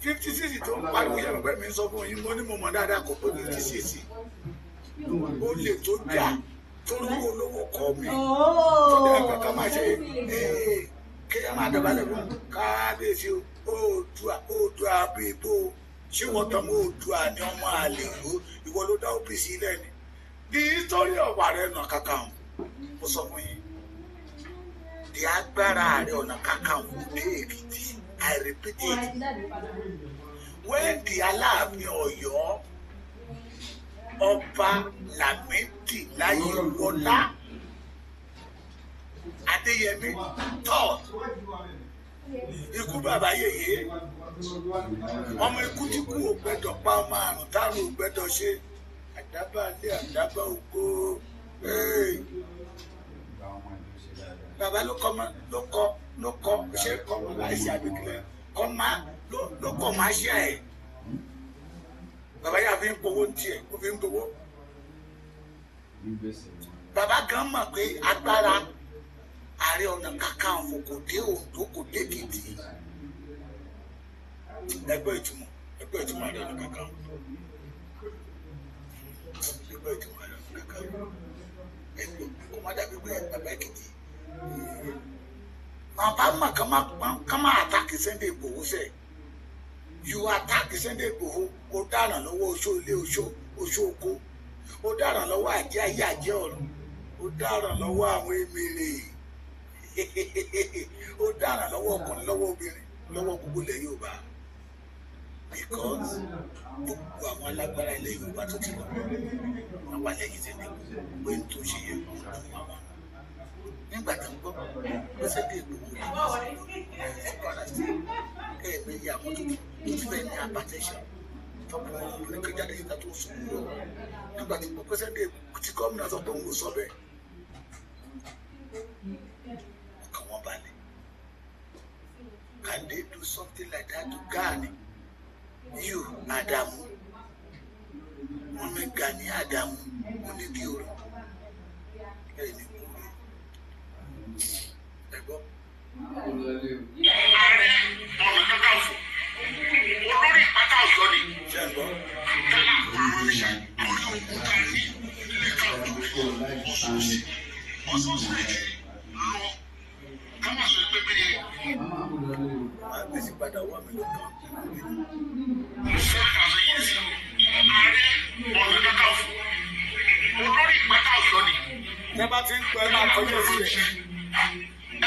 Speaker 3: 56 tó ń pariwo yẹn pẹ́ mi sọ fún yín mo ní mo mọ̀ dáadáa kò pé 56 ó lè tó dà tó lówó olówó kọ́ mi tó dẹ̀ ẹ̀ka ká máa ṣe kéèyàn máa dọ̀bálẹ̀ fún kábíyèsí Oòduà bíbó ṣé wọ́n tọ́ mọ́ Oòduà ní ọmọ àlè ìwọ ló dá OPC lẹ́ni the history of Ààrẹ Ọ̀nà Kakanfò mo sọ fún yín di agbára Ààrẹ Ọ̀nà Kakanfò dé Èkìtì I repeat it when the Aláàfin Ọ̀yọ́ Ọba Lámídì Láyéwọlá Adéyẹmí thought ikú bàbá yèyé ọmọ ikú tí kú ò gbẹ́dọ̀ pa ọmọ àrùn táwọn ò gbẹ́dọ̀ ṣe àdábà lé àdábà ògbó bàbá ló kọ ṣe kọ láìsí àbíkílẹ̀ kọ máa ló kọ máa ṣe ẹ̀ bàbá yà fi ń gbowó ní tiẹ̀ ó fi ń gbowó bàbá gan mọ̀ pé agbára Ààrẹ Ọ̀nà Kakanfò kò dé Oǹdó kò dé Èkìtì ẹgbẹ́ ìtumọ̀ Ààrẹ Ọ̀nà Kakanfò ẹgbẹ́ ìtumọ̀ Ààrẹ Ọ̀nà Kakanfò ẹgbẹ́ kó má dàbí pé bàbá Èkìtì bàbá mọ̀ ká má àtàkì Sunday Igboho sẹ̀ you attack Sunday Igboho ó dáràn lọ́wọ́ oṣó ilé oṣó oko ó dáràn lọ́wọ́ àjẹ́ ayé àjẹ́ ọ̀run ó dáràn lọ́wọ́ àwọn emèrè ó dáràn lọ́wọ́ ọkùnrin lọ́wọ́ obìnrin lọ́wọ́ gbogbo ilẹ̀ Yorùbá because gbogbo àwọn alágbára ilẹ̀ Yorùbá tó ti lọ wọn wà lẹ́yìn Sunday Igboho pé n tó ṣe yẹ kó tó àwọn nígbà tó ń gbọ́ pé Sunday Igboho ẹ̀ẹ́mẹ̀ yà wọ́n tó ti fẹ́ ní abatẹ́sẹ̀ tọ́pọ̀ ọkùnrin kan jáde síta tó sùn lọ nígbà tí gbọ́ pé Sunday Igboho tí gómìnà sọ pé òun ò sọ bẹ́ẹ̀ ọkàn wọn balẹ̀ can they do something like that to Gani you Adamu wọn ní Gani Adamu wọn ní bí orin ẹni kúrò ẹgbọ́. Ààrẹ Ọ̀nà Kakanfò olórí ìpátá Ọ̀yọ́ ni ṣẹ́gbọ́ tẹ́lá àrùn ìṣà orí òkú Gani lẹ́ka ọ̀ṣọ́ọ̀ṣì lọ káwọn sọ pé bí máa gbèsè padà wà mí lọ́kàn. Ààrẹ Ọ̀nà Kakanfò olórí ìpátá Ọ̀yọ́ ni. Tẹ́ bá ti ń pẹ́ máa kọjá sílẹ̀.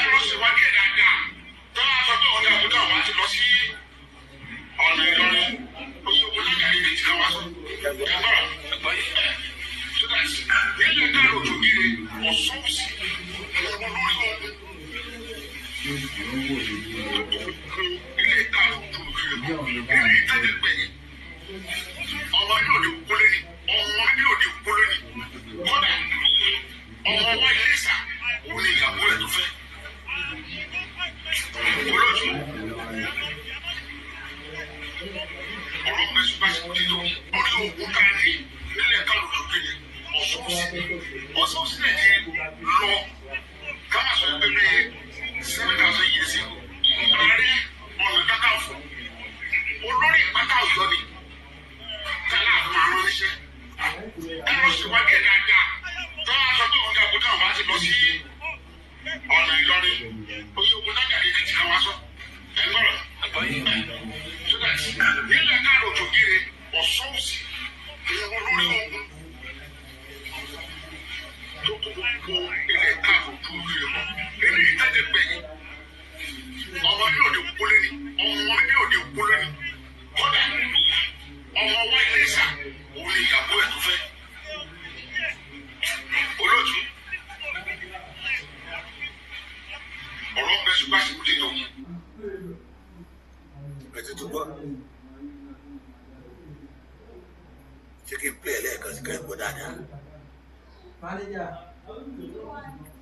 Speaker 3: Ẹ̀rọ ṣèwádìí ẹ̀ dáadáa tó máa sọ pé ọ̀nà àbúdá wa ti lọ sí ọ̀nà Ìlọrin Òṣogbo lágàrí méjì kan wá sọ. Ẹ̀gbọ́n ẹ̀gbọ́n yìí ẹ̀ so that ilé náà ló tún yire ọ̀ṣọ́ọ̀ṣì ọ̀gbọ́n lórí ọ̀gbọ́n. Ilé náà ló tún yire ilé ìtajà gbẹ̀yìn. Ọmọ yóò di kólé ni kódà ọmọ wa ilé ìsà òun ni ìyàwó rẹ̀ tó fẹ́. Olóòtú ọ̀rọ̀ mẹ́sùbáṣepọ̀ títọ́ orí òògùn káàdì nílẹ̀ kálù lókèlè ọ̀sọ́ọ̀sì lè di lọ káwọn sọ pé pé 7,000 years ago Ààrẹ Ọ̀nà Kakanfò olórí ìpátá Ọ̀yọ́ ni tẹ́lá àwọn àrùn oníṣẹ́ ẹ̀rọ ṣèwádìí ẹ̀ dáadáa tó wá sọ ọ̀nà Ìlọrin oyè ogun náà jáde ti ká wá sọ ẹgbọ́rọ̀ so that nílẹ̀ náà lò tó kiri ọ̀sọ́ọ̀sì ìyẹn olórí ogun tó kó gbogbo ilẹ̀ káàró tó kiri mọ́ nínú ìtẹ́jẹ́ gbẹ̀yìn ọmọ ní òde kúlé ni ọmọ ní òde kúlé ni kódà ọmọ wa ilé ìsà òun ni ìyàwó ẹ̀ tó fẹ́ olóòtú ọ̀rọ̀ bẹ́ẹ̀ ṣùgbọ́n àṣìkò dé tó. Ẹ̀jẹ̀ tó gbọ́ ṣé kí n pè é lẹ́ẹ̀kan sí kẹ́ ẹ̀ gbọ́ dáadáa.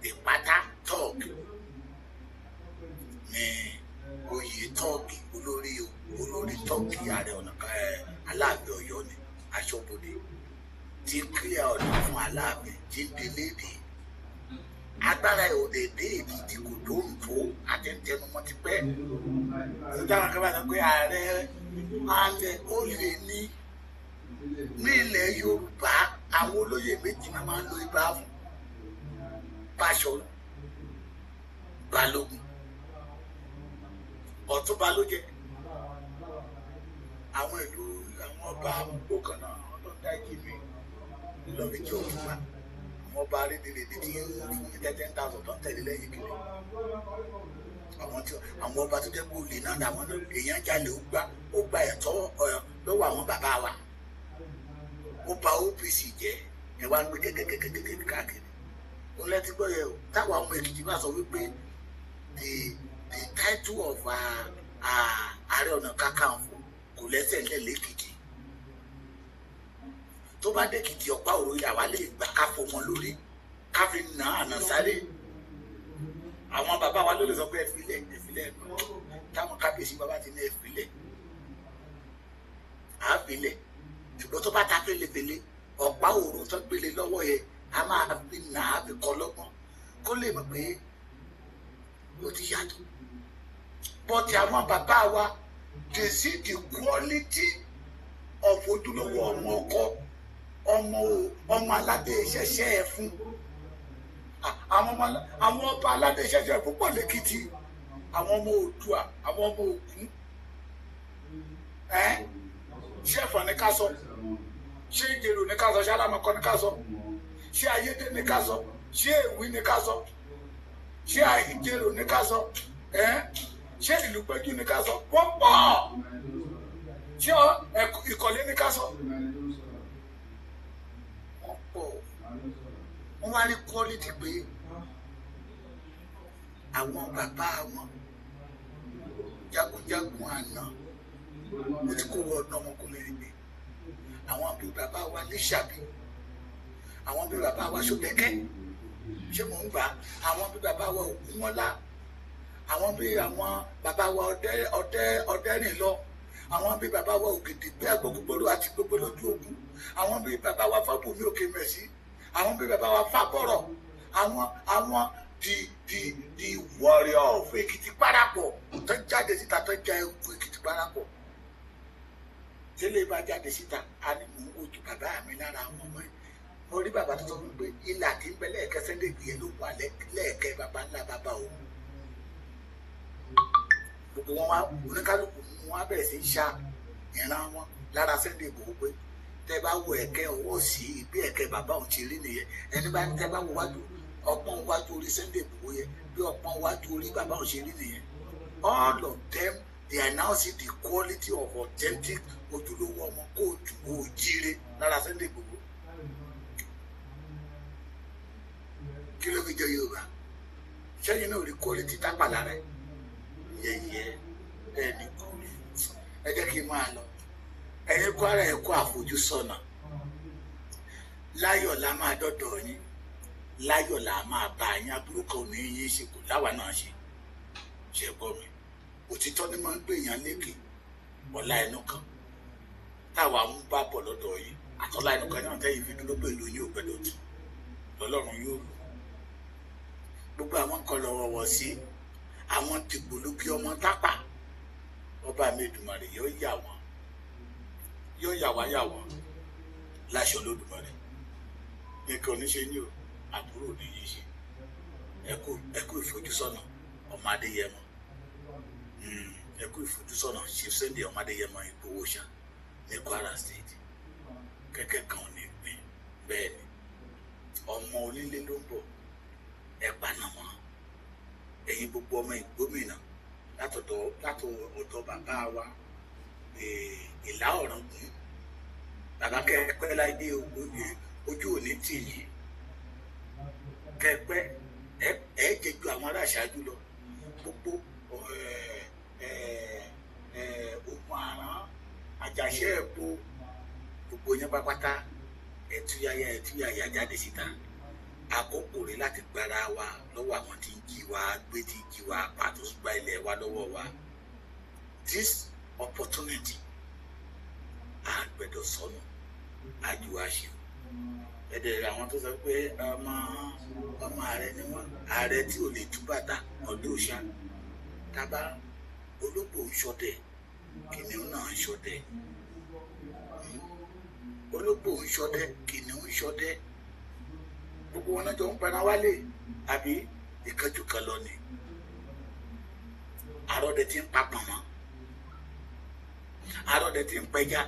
Speaker 3: Ìpátá tọ́ọ̀gì ní oyè tọ́ọ̀gì olórí tọ́ọ̀gì Ààrẹ Ọ̀nà Aláàfin Ọ̀yọ́ ni Aṣọ́bodè tí kílíà ọ̀nà fún Aláàfin jíǹde léde agbára ẹ̀ ò lè dé Èkìtì kò tó ń tó àtẹ̀tẹ̀numọ́ ti pẹ́ ìdáhùn kan bá sọ pé ààrẹ ó lè ní ilẹ̀ Yorùbá àwọn olóyè méjì náà máa ń lo ibà fún Báṣọ̀run Balógun Ọ̀túnba ló jẹ àwọn ìlú àwọn ọba àmúgbò kan náà ọlọ́dà ìjìnlẹ̀ Ìlọrin jẹ́ Ọ̀túnba àwọn ọba arédèrèdè tí ń fún ní 10,000 tó ń tẹ̀lé lẹ́yìn kiri àwọn ọba tó jẹ́ pé olè náà làwọn náà èèyàn jalè ó gba ẹ̀tọ́ lọ́wọ́ àwọn bàbá wa ó ba OPC jẹ́ ẹ wá ń gbé kékeré káàkiri ó lẹ́tí gbọ́ yẹ o táwọn ọmọ Èkìtì bá sọ wípé the title of Ààrẹ Ọ̀nà Kakanfò kò lẹ́sẹ̀ lẹ́lẹ́ Èkìtì tó bá dé Èkìtì Ọ̀pá Òro yàwá lè gbà ká fọmọ lórí ká fi nà àná sáré àwọn bàbá wa ló lè sọ pé ẹ̀fílẹ̀ ẹ̀nà táwọn kábíyèsí bàbá ti ní ẹ̀fílẹ̀ àáfílẹ̀ ṣùgbọ́n tó bá ta fẹ́lẹ́fẹ́lẹ́ Ọ̀pá Òro tó gbélé lọ́wọ́ yẹ a máa fi nà á fi kọ́ lọ́gbọ́n kó lè mọ̀ pé ó ti yàtọ̀ bọ́tì àwọn bàbá wa they see the quality of ojúlówó ọmọ ọkọ ọmọ aládé ìṣẹ̀ṣẹ̀ ẹ̀ fún àwọn ọba aládé ìṣẹ̀ṣẹ̀ púpọ̀ lẹ́kìtì àwọn ọmọ Oòduà àwọn ọmọ Ògún ṣé Ẹ̀fọ̀n ní ká sọ ṣé Ìjẹ̀rò ní ká sọ ṣé Alámọ̀kọ́ ní ká sọ ṣé Ayédè ní ká sọ ṣé Èwí ní ká sọ ṣé Ìjẹ̀rò ní ká sọ ṣé Ìlúpéjú ní ká sọ wọ́n pọ̀ ṣé Ìkọ̀lé ní ká sọ wọ́n pọ̀ wọ́n wá rí quality pé àwọn bàbá wọn jagunjagun àná ó ti kó wọ ọ̀nà ọmọkùnrin rẹ̀ gbé àwọn bí bàbá wa Lísàbí àwọn bí bàbá wa Ṣódẹkẹ́ ṣé mò ń gbà àwọn bí bàbá wa Ògúnmọ́lá àwọn bí àwọn bàbá wa Ọdẹ́rìnlọ àwọn bí bàbá wa Ògèdèngbé Agbógungbòrò àti gbogbo lójú ogun àwọn bí bàbá wa Fábùnmí Òkèmẹsì àwọn bí bàbá wa Fábọ̀rọ̀ àwọn the warrior of Èkìtì Parapọ̀ tó jáde síta tó já ẹkú Èkìtì Parapọ̀ tẹ́lẹ̀ bá jáde síta a ní mò ń wojú bàbá mi lára àwọn ọmọ ẹ̀ mo rí bàbá tó sọ fún mi pé ilà tí ń bẹ lẹ́ẹ̀kẹ́ Sunday Igboho ló wà lẹ́ẹ̀kẹ́ bàbá ńlá bàbá òun gbogbo wọn wá oníkálukú wọn á bẹ̀rẹ̀ sí í ṣá ìran wọn lára Sunday Igboho pé tẹ́ bá wo ẹ̀kẹ́ ọwọ́ sí bí ẹ̀kẹ́ bàbá òun ti rí nìyẹn ẹni bá ní tẹ́ bá wo wájú ọpọ́n wájú orí Sunday Igboho yẹn bí ọpọ́n wájú orí bàbá òun ṣe rí nìyẹn all of them they are now see the quality of authentic ojúlówó ọmọ kóòtù òjíire lára Sunday Igboho kí ló fi jẹ Yorùbá sẹ́yìn náà rí quality tápà lára ẹ̀ yẹyẹ ẹni kú ẹ jẹ́ kí n máa lọ ẹ̀yin Kwara ẹ kó àfojúsọ́nà láyọ̀ la máa dọ́dọ̀ yín láyọ̀ la máa bá yín aburú kan ò ní yín ṣe kò láwa náà ṣe gbọ́ mi òtítọ́ ni máa ń gbé èèyàn lékè ọ̀la ẹnu kan táwa ń bá bọ̀ lọ́dọ̀ yín àtọ́lá ẹnu kan náà tẹ́yìn fi dúró pẹ̀lú yín ò gbẹ́dọ̀ tù lọ́lọ́run yóò lò gbogbo àwọn kan lọ́wọ́ wọ̀ sí àwọn tìgbòlógí ọmọ tápà ọba mi Èdùmàrè yóò yà wá láṣọ Olódùmarè nǹkan oníṣe ní o àbúrò ní yìí ṣe ẹ kú ìfojúsọ́nà ọmọ Adéyẹmọ ẹ kú ìfojúsọ́nà Chief Sunday ọmọ Adéyẹmọ Ìgbòho Ṣá ní Kwara State kẹ̀kẹ́ kan ò ní gbìn bẹ́ẹ̀ ni ọmọ onílé ló ń bọ̀ ẹ panamọ́ ẹ̀yin gbogbo ọmọ Ìgbómìnà látọ̀dọ̀ bàbá wa Ìlá Ọ̀ràngún bàbá kẹ́ẹ̀pẹ́ láìdé ojú òní tì yín kẹ́ẹ̀pẹ́ ẹ jẹ́ ju àwọn ará àṣáájú lọ gbogbo ogun àrán àjàṣẹ́ ẹ̀bọ gbogbo yẹn pápátá ẹ̀túyàyà jáde síta àkókò rẹ̀ láti gbára wa lọ́wọ́ àwọn tí ń jí wa gbé tí ń jí wa pàtó gba ilẹ̀ wa lọ́wọ́ wa this opportunity a gbẹ́dọ̀ sọnù àjò àṣẹ ẹ̀dẹ̀ àwọn tó sọ pé ọmọ ààrẹ ni wọn ààrẹ tí ò lè tú bàtà ọdún òṣà tábà ológbò ń ṣọdẹ kìnìún náà ń ṣọdẹ ológbò ń ṣọdẹ kìnìún ń ṣọdẹ gbogbo wọn náà jọ ń paná wálé àbí ìkánjú kan lọ ni àròdẹ tí ń pa pọ̀nmọ́ àròdẹ tí ń pẹja